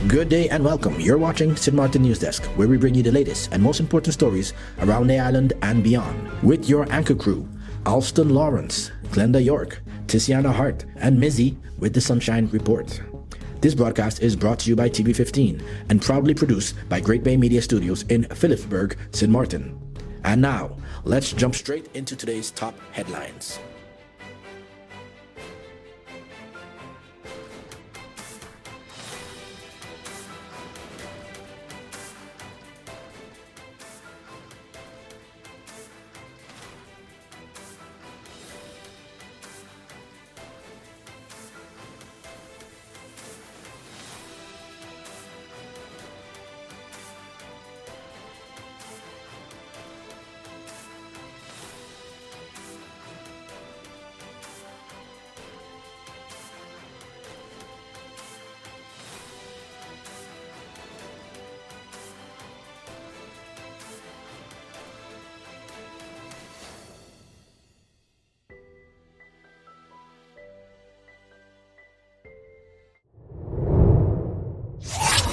Good day and welcome. You're watching St. Martin News Desk, where we bring you the latest and most important stories around the island and beyond. With your anchor crew, Alston Lawrence, Glenda York, Tiziana Hart, and Mizzy with the Sunshine Report. This broadcast is brought to you by TV15 and proudly produced by Great Bay Media Studios in Phillipsburg, St. Martin. And now, let's jump straight into today's top headlines.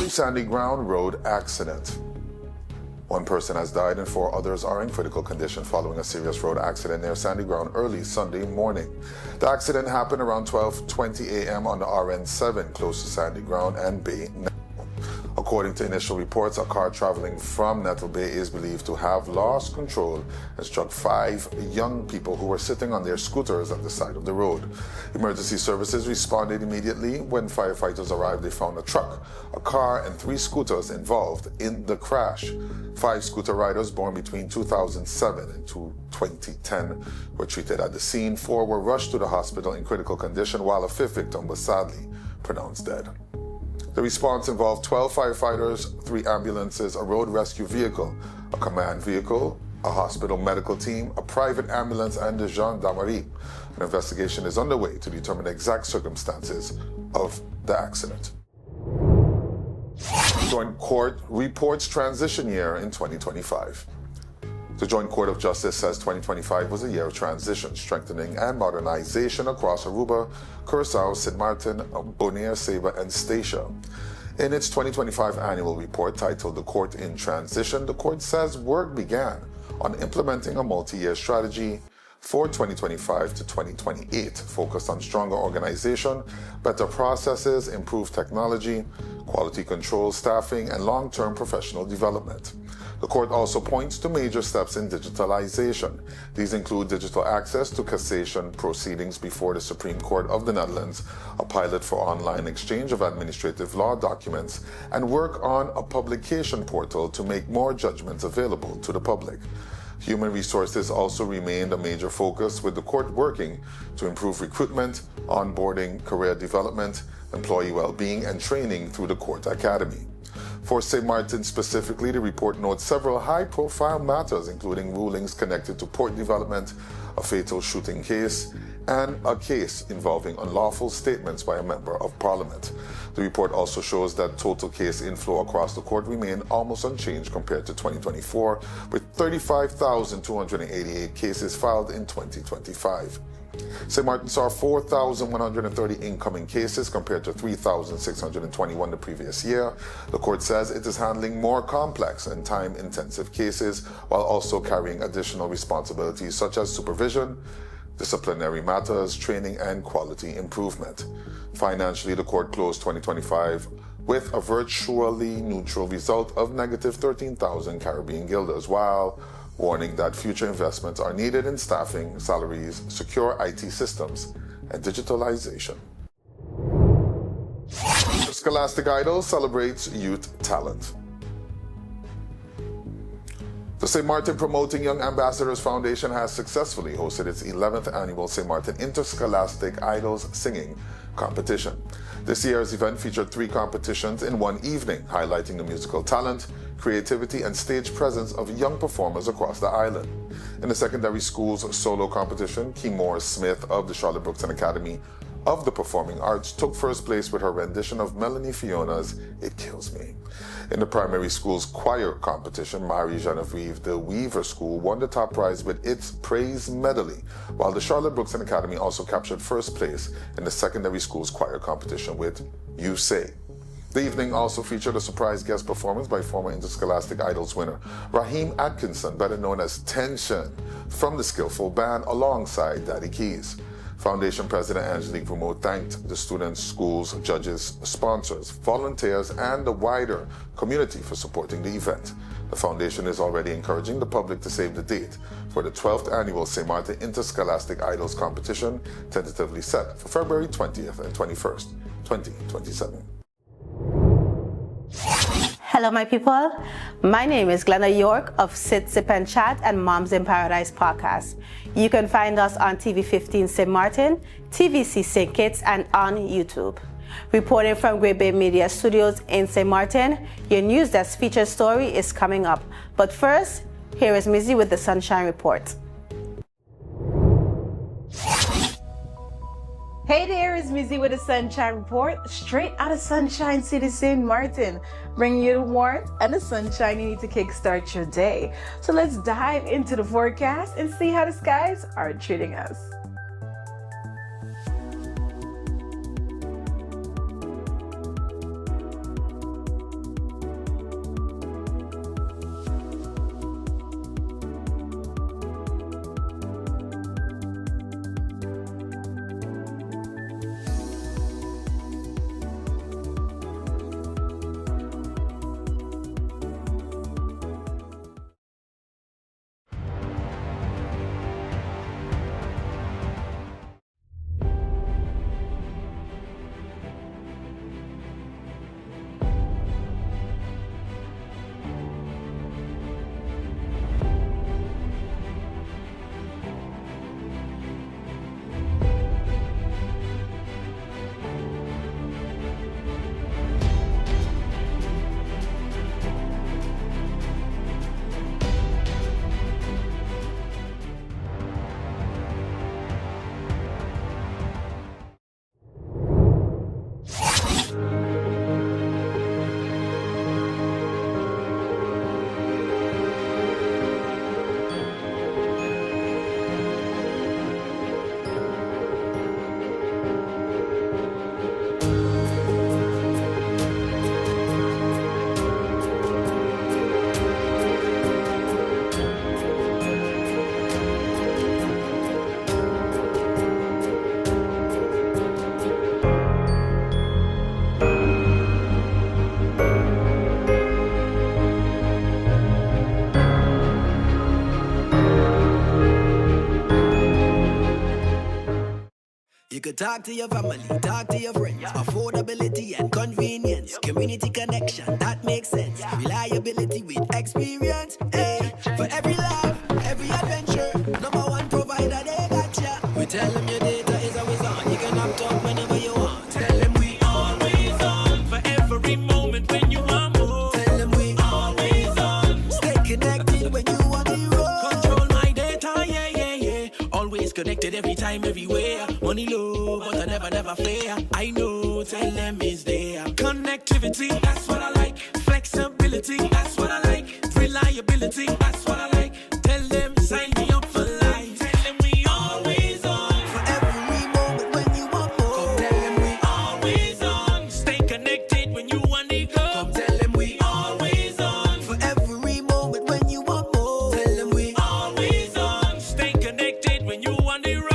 Sandy Ground Road accident. One person has died and 4 others are in critical condition following a serious road accident near Sandy Ground early Sunday morning. The accident happened around 12:20 a.m. on the RN7 close to Sandy Ground and Bay. According to initial reports, a car traveling from Nettle Bay is believed to have lost control and struck 5 young people who were sitting on their scooters at the side of the road. Emergency services responded immediately. When firefighters arrived, they found a truck, a car, and 3 scooters involved in the crash. 5 scooter riders born between 2007 and 2010 were treated at the scene. 4 were rushed to the hospital in critical condition, while a 5th victim was sadly pronounced dead. The response involved 12 firefighters, 3 ambulances, a road rescue vehicle, a command vehicle, a hospital medical team, a private ambulance, and the gendarmerie. An investigation is underway to determine the exact circumstances of the accident. Joint Court reports transition year in 2025. The Joint Court of Justice says 2025 was a year of transition, strengthening, and modernization across Aruba, Curacao, St. Martin, Bonaire, Saba, and Statia. In its 2025 annual report titled The Court in Transition, the court says work began on implementing a multi-year strategy for 2025 to 2028, focused on stronger organization, better processes, improved technology, quality control, staffing, and long-term professional development. The court also points to major steps in digitalization. These include digital access to cassation proceedings before the Supreme Court of the Netherlands, a pilot for online exchange of administrative law documents, and work on a publication portal to make more judgments available to the public. Human resources also remained a major focus, with the court working to improve recruitment, onboarding, career development, employee well-being, and training through the Court Academy. For St. Martin specifically, the report notes several high-profile matters, including rulings connected to port development, a fatal shooting case, and a case involving unlawful statements by a member of Parliament. The report also shows that total case inflow across the court remained almost unchanged compared to 2024, with 35,288 cases filed in 2025. St. Martin saw 4,130 incoming cases compared to 3,621 the previous year. The court says it is handling more complex and time-intensive cases while also carrying additional responsibilities such as supervision, disciplinary matters, training, and quality improvement. Financially, the court closed 2025 with a virtually neutral result of negative 13,000 Caribbean guilders, while warning that future investments are needed in staffing, salaries, secure IT systems, and digitalization. Interscholastic Idols celebrates youth talent. The St. Martin Promoting Young Ambassadors Foundation has successfully hosted its 11th annual St. Martin Interscholastic Idols singing competition. This year's event featured 3 competitions in one evening, highlighting the musical talent, creativity, and stage presence of young performers across the island. In the secondary school's solo competition, Kimora Smith of the Charlotte Brookton Academy of the Performing Arts took first place with her rendition of Melanie Fiona's It Kills Me. In the primary school's choir competition, Marie Genevieve de Weaver School won the top prize with its Praise Medley, while the Charlotte Brookton Academy also captured first place in the secondary school's choir competition with You Say. The evening also featured a surprise guest performance by former Interscholastic Idols winner Raheem Atkinson, better known as Tension, from the Skillful Band alongside Daddy Keys. Foundation President Angelique Vermeaux thanked the students, schools, judges, sponsors, volunteers, and the wider community for supporting the event. The foundation is already encouraging the public to save the date for the 12th annual St. Martin Interscholastic Idols competition, tentatively set for February 20th and 21st, 2027. Hello, my people. My name is Glenda York of Sit, Sip and Chat and Moms in Paradise podcast. You can find us on TV 15 St. Martin, TVC St. Kitts, and on YouTube. Reporting from Great Bay Media Studios in St. Martin, your NEWSDESK featured story is coming up. But first, here is Mizzy with the Sunshine Report. Hey there, it's Mizzy with the Sunshine Report, straight out of Sunshine City, St. Martin, bringing you the warmth and the sunshine you need to kickstart your day. So let's dive into the forecast and see how the skies are treating us. You could talk to your family, talk to your friends. Affordability and convenience. Community connection, that makes sense. Reliability with experience. Hey, for every love, every adventure. Number one provider, they got ya. We tell them your data is always on. You can opt out whenever you want. Tell them we always on. For every moment when you want more. Tell them we always on. Stay connected when you want to roll. Control my data, yeah, yeah, yeah. Always connected every time, everywhere. Money low, but I never fair. I know, tell them is there. Connectivity, that's what I like. Flexibility, that's what I like. Reliability, that's what I like. Tell them, sign me up for life. Tell them we always on. For every moment when you want more. Come tell them we always on. Stay connected when you want to go. Come tell them we always on. For every moment when you want more. Tell them we always on. Stay connected when you want to road.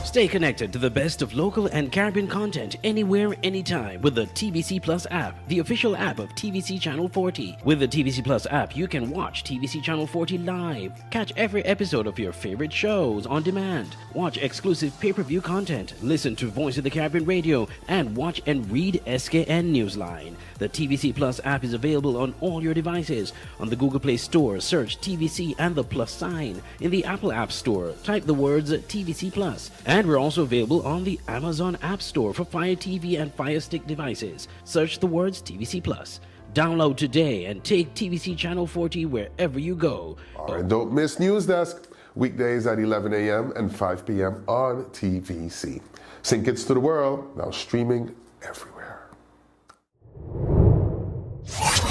Stay connected to the best of local and Caribbean content anywhere, anytime with the TVC Plus app, the official app of TVC Channel 40. With the TVC Plus app, you can watch TVC Channel 40 live, catch every episode of your favorite shows on demand, watch exclusive pay-per-view content, listen to Voice of the Caribbean radio, and watch and read SKN Newsline. The TVC Plus app is available on all your devices. On the Google Play Store, search TVC and the plus sign. In the Apple App Store, type the words TVC Plus. And we're also available on the Amazon App Store for Fire TV and Fire Stick devices. Search the words TVC Plus. Download today and take TVC Channel 40 wherever you go. All right, don't miss NEWSDESK. Weekdays at 11 a.m. and 5 p.m. on TVC. St. Kitts to the world, now streaming everywhere.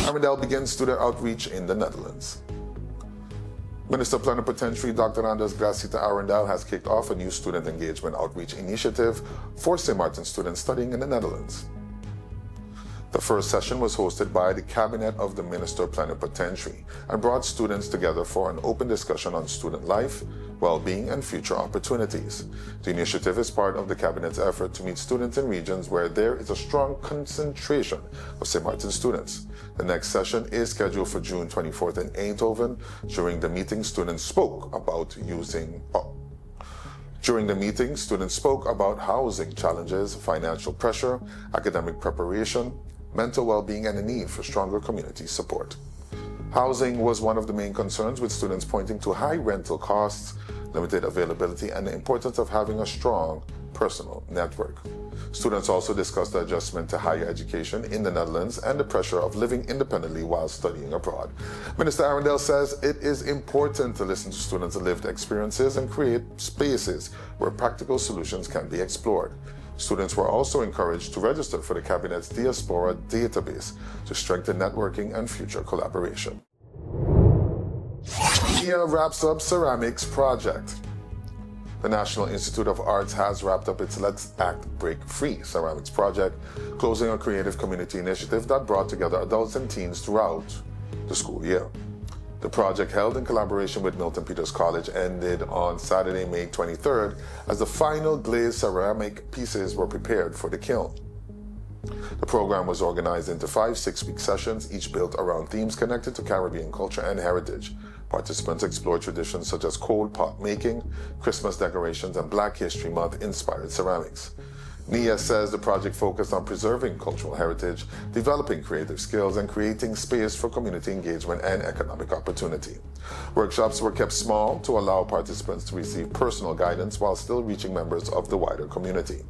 Arrindell begins student outreach in the Netherlands. Minister Plenipotentiary Dr. Gracita Arrindell has kicked off a new student engagement outreach initiative for St. Martin students studying in the Netherlands. The first session was hosted by the Cabinet of the Minister Plenipotentiary and brought students together for an open discussion on student life, well-being, and future opportunities. The initiative is part of the Cabinet's effort to meet students in regions where there is a strong concentration of St. Martin students. The next session is scheduled for June 24th in Eindhoven. During the meeting, students spoke about housing challenges, financial pressure, academic preparation, mental well-being, and the need for stronger community support. Housing was one of the main concerns, with students pointing to high rental costs, limited availability, and the importance of having a strong personal network. Students also discussed the adjustment to higher education in the Netherlands and the pressure of living independently while studying abroad. Minister Arrindell says it is important to listen to students' lived experiences and create spaces where practical solutions can be explored. Students were also encouraged to register for the Cabinet's Diaspora database to strengthen networking and future collaboration. NEA wraps up ceramics project. The National Institute of Arts has wrapped up its Let's Act Break Free ceramics project, closing a creative community initiative that brought together adults and teens throughout the school year. The project, held in collaboration with Milton Peters College, ended on Saturday, May 23rd, as the final glazed ceramic pieces were prepared for the kiln. The program was organized into 5 6-week sessions, each built around themes connected to Caribbean culture and heritage. Participants explored traditions such as cold pot making, Christmas decorations, and Black History Month-inspired ceramics. NEA says the project focused on preserving cultural heritage, developing creative skills, and creating space for community engagement and economic opportunity. Workshops were kept small to allow participants to receive personal guidance while still reaching members of the wider community.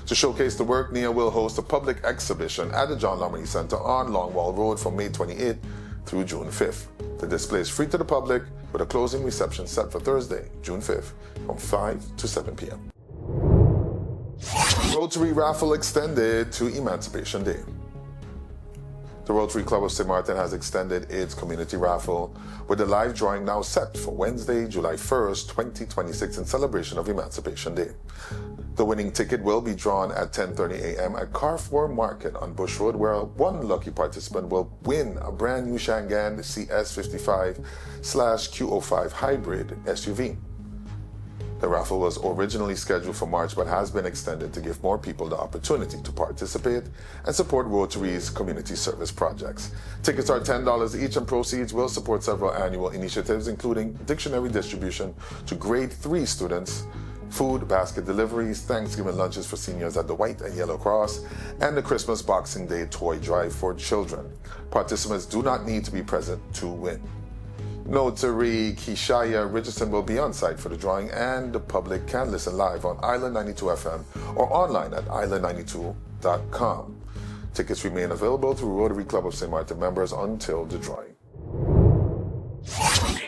To showcase the work, NEA will host a public exhibition at the John Lomini Center on Longwall Road from May 28th through June 5th. The display is free to the public, with a closing reception set for Thursday, June 5th, from 5 to 7 p.m. Rotary raffle extended to Emancipation Day. The Rotary Club of St. Martin has extended its community raffle, with the live drawing now set for Wednesday, July 1st, 2026, in celebration of Emancipation Day. The winning ticket will be drawn at 10:30 a.m. at Carrefour Market on Bush Road, where one lucky participant will win a brand new Shangan CS55/Q05 hybrid SUV. The raffle was originally scheduled for March but has been extended to give more people the opportunity to participate and support Rotary's community service projects. Tickets are $10 each, and proceeds will support several annual initiatives, including dictionary distribution to grade 3 students, food basket deliveries, Thanksgiving lunches for seniors at the White and Yellow Cross, and the Christmas Boxing Day toy drive for children. Participants do not need to be present to win. Notary Kishaya Richardson will be on site for the drawing, and the public can listen live on Island 92 FM or online at island92.com. Tickets remain available through Rotary Club of St. Martin members until the drawing.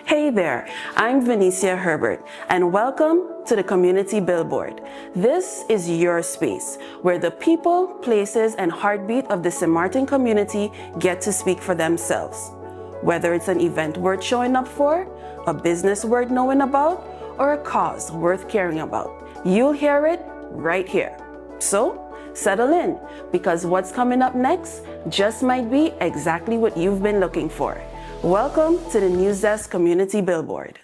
Hey there, I'm Venicia Herbert, and welcome to the Community Billboard. This is your space where the people, places, and heartbeat of the St. Martin community get to speak for themselves. Whether it's an event worth showing up for, a business worth knowing about, or a cause worth caring about, you'll hear it right here. So, settle in, because what's coming up next just might be exactly what you've been looking for. Welcome to the NEWSDESK Community Billboard.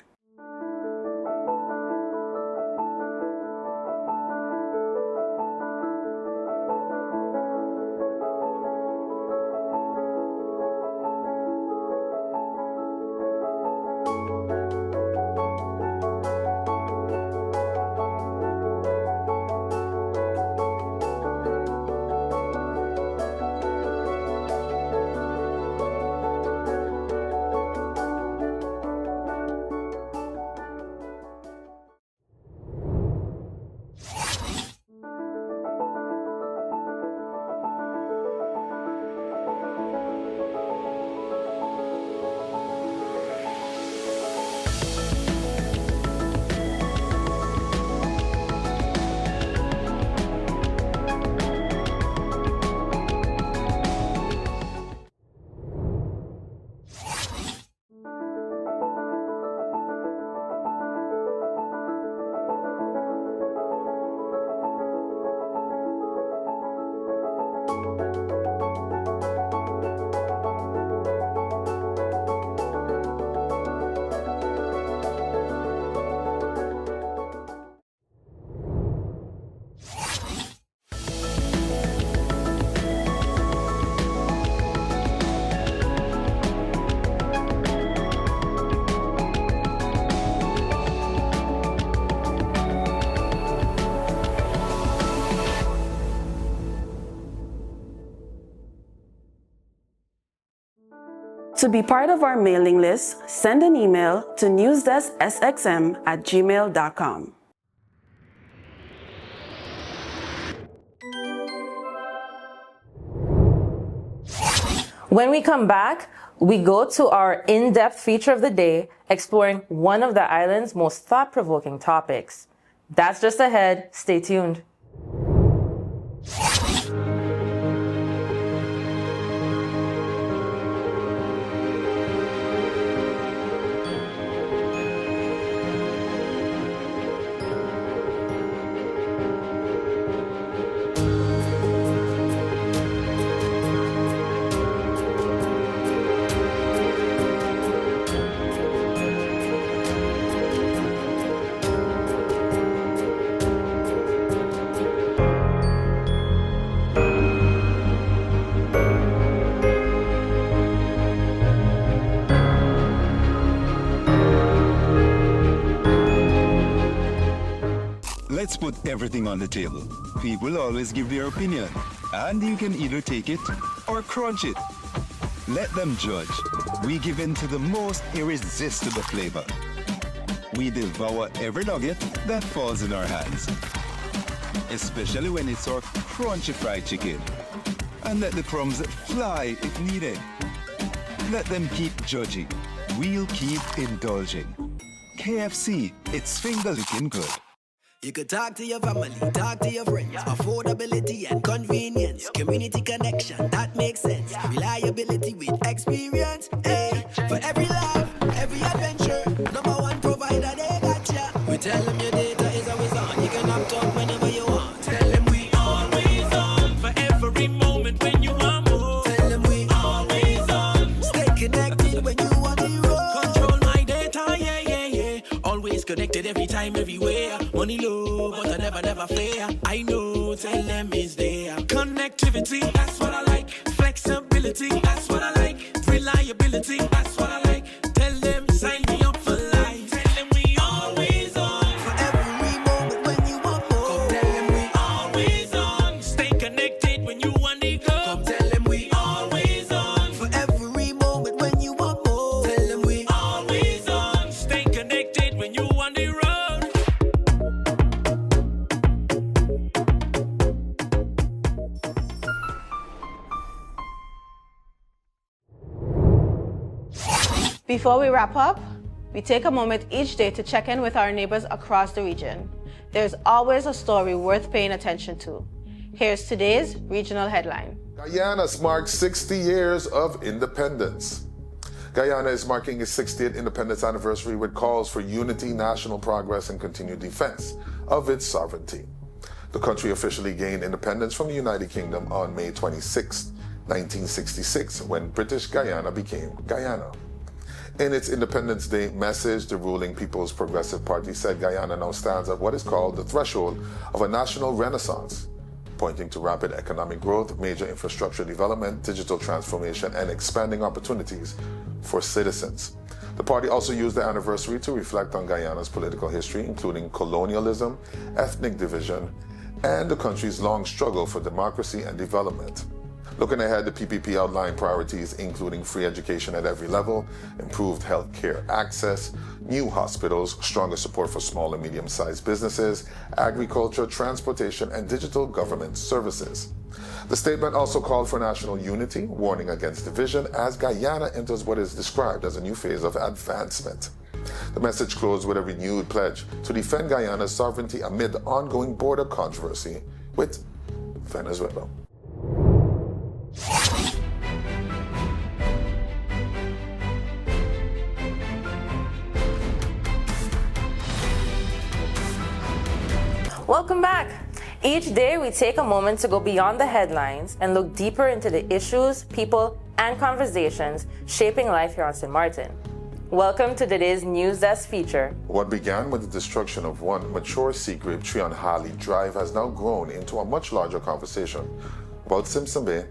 To be part of our mailing list, send an email to newsdesksxm@gmail.com. When we come back, we go to our in-depth feature of the day, exploring one of the island's most thought-provoking topics. That's just ahead. Stay tuned. Let's put everything on the table. People always give their opinion, and you can either take it or crunch it. Let them judge. We give in to the most irresistible flavor. We devour every nugget that falls in our hands, especially when it's our crunchy fried chicken. And let the crumbs fly if needed. Let them keep judging. We'll keep indulging. KFC, it's finger-licking good. You could talk to your family, talk to your friends. Affordability and convenience. Community connection, that makes sense. Reliability with experience. Hey, for every love, every adventure. Number one provider, they got ya. We tell them your data is always on. You can opt out whenever you want. Tell them we always on. For every moment when you want more. Tell them we always on. Stay connected when you want the road. Control my data, yeah, yeah, yeah. Always connected every time, everywhere. Money low, but I never fair. I know, tell them it's there. Connectivity, that's what I like. Flexibility, that's what I like. Reliability, that's what I like. Tell them, sign me up for life. Tell them we always on. For every moment when you want more. Come tell them we always on. Stay connected when you want to go. Come tell them we always on. For every moment when you want more. Tell them we always on. Stay connected when you want the road. Before we wrap up, we take a moment each day to check in with our neighbors across the region. There's always a story worth paying attention to. Here's today's regional headline. Guyana marks 60 years of independence. Guyana is marking its 60th independence anniversary with calls for unity, national progress, and continued defense of its sovereignty. The country officially gained independence from the United Kingdom on May 26, 1966, when British Guyana became Guyana. In its Independence Day message, the ruling People's Progressive Party said Guyana now stands at what is called the threshold of a national renaissance, pointing to rapid economic growth, major infrastructure development, digital transformation, and expanding opportunities for citizens. The party also used the anniversary to reflect on Guyana's political history, including colonialism, ethnic division, and the country's long struggle for democracy and development. Looking ahead, the PPP outlined priorities including free education at every level, improved health care access, new hospitals, stronger support for small and medium-sized businesses, agriculture, transportation, and digital government services. The statement also called for national unity, warning against division as Guyana enters what is described as a new phase of advancement. The message closed with a renewed pledge to defend Guyana's sovereignty amid the ongoing border controversy with Venezuela. Welcome back. Each day we take a moment to go beyond the headlines and look deeper into the issues, people, and conversations shaping life here on St. Martin. Welcome to today's NEWSDESK feature. What began with the destruction of one mature sea grape tree on Harley Drive has now grown into a much larger conversation about Simpson Bay,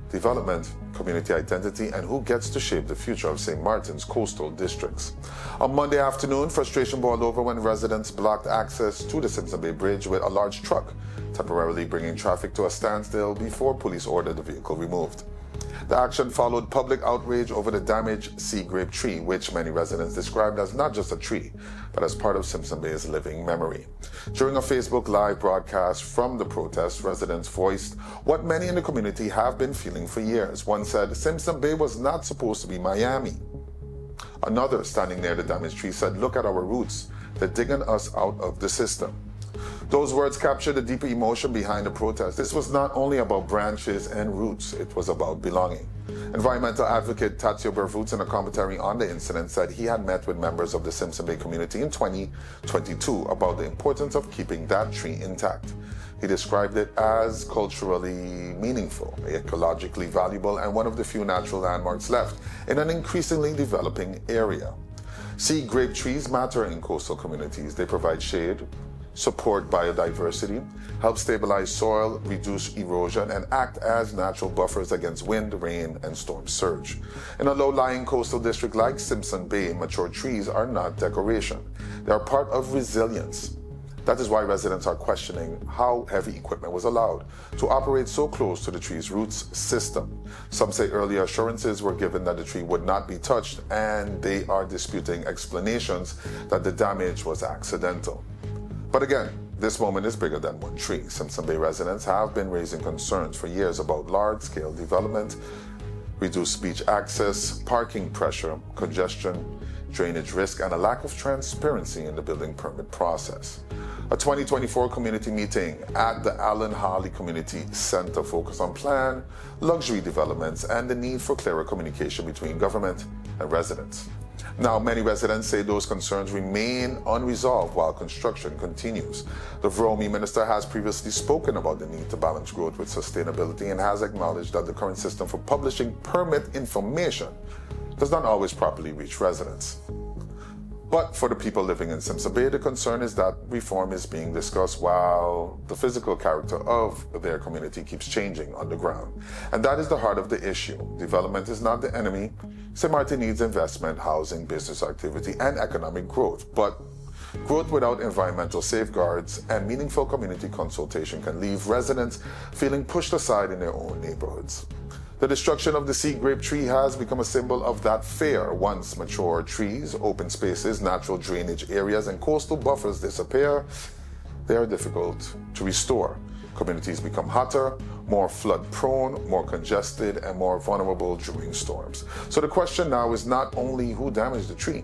development, community identity, and who gets to shape the future of St. Martin's coastal districts. On Monday afternoon, frustration boiled over when residents blocked access to the Simpson Bay Bridge with a large truck, temporarily bringing traffic to a standstill before police ordered the vehicle removed. The action followed public outrage over the damaged sea grape tree, which many residents described as not just a tree, but as part of Simpson Bay's living memory. During a Facebook Live broadcast from the protest, residents voiced what many in the community have been feeling for years. One said, "Simpson Bay was not supposed to be Miami." Another, standing near the damaged tree, said, "Look at our roots. They're digging us out of the system." Those words captured the deeper emotion behind the protest. This was not only about branches and roots, it was about belonging. Environmental advocate Tatio Bervoots, in a commentary on the incident, said he had met with members of the Simpson Bay community in 2022 about the importance of keeping that tree intact. He described it as culturally meaningful, ecologically valuable, and one of the few natural landmarks left in an increasingly developing area. Sea grape trees matter in coastal communities. They provide shade, support biodiversity, help stabilize soil, reduce erosion, and act as natural buffers against wind, rain, and storm surge. In a low-lying coastal district like Simpson Bay, mature trees are not decoration. They are part of resilience. That is why residents are questioning how heavy equipment was allowed to operate so close to the tree's roots system. Some say earlier assurances were given that the tree would not be touched, and they are disputing explanations that the damage was accidental. But again, this moment is bigger than one tree. Simpson Bay residents have been raising concerns for years about large-scale development, reduced beach access, parking pressure, congestion, drainage risk, and a lack of transparency in the building permit process. A 2024 community meeting at the Allen Harley Community Center focused on plan, luxury developments, and the need for clearer communication between government and residents. Now, many residents say those concerns remain unresolved while construction continues. The VROMI minister has previously spoken about the need to balance growth with sustainability and has acknowledged that the current system for publishing permit information does not always properly reach residents. But for the people living in Simpson Bay, the concern is that reform is being discussed while the physical character of their community keeps changing on the ground. And that is the heart of the issue. Development is not the enemy. St. Martin needs investment, housing, business activity, and economic growth. But growth without environmental safeguards and meaningful community consultation can leave residents feeling pushed aside in their own neighborhoods. The destruction of the sea grape tree has become a symbol of that fear. Once mature trees, open spaces, natural drainage areas, and coastal buffers disappear, they are difficult to restore. Communities become hotter, more flood-prone, more congested, and more vulnerable during storms. So the question now is not only who damaged the tree.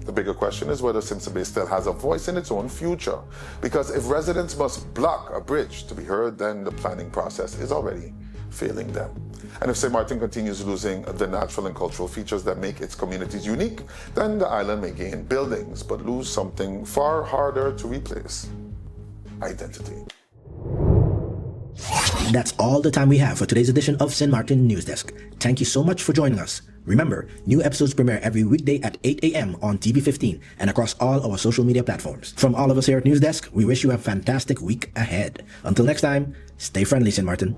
The bigger question is whether Simpson Bay still has a voice in its own future. Because if residents must block a bridge to be heard, then the planning process is already failing them. And if St. Martin continues losing the natural and cultural features that make its communities unique, then the island may gain buildings, but lose something far harder to replace: identity. That's all the time we have for today's edition of St. Martin News Desk. Thank you so much for joining us. Remember, new episodes premiere every weekday at 8 a.m. on TV15 and across all our social media platforms. From all of us here at News Desk, we wish you a fantastic week ahead. Until next time, stay friendly, St. Martin.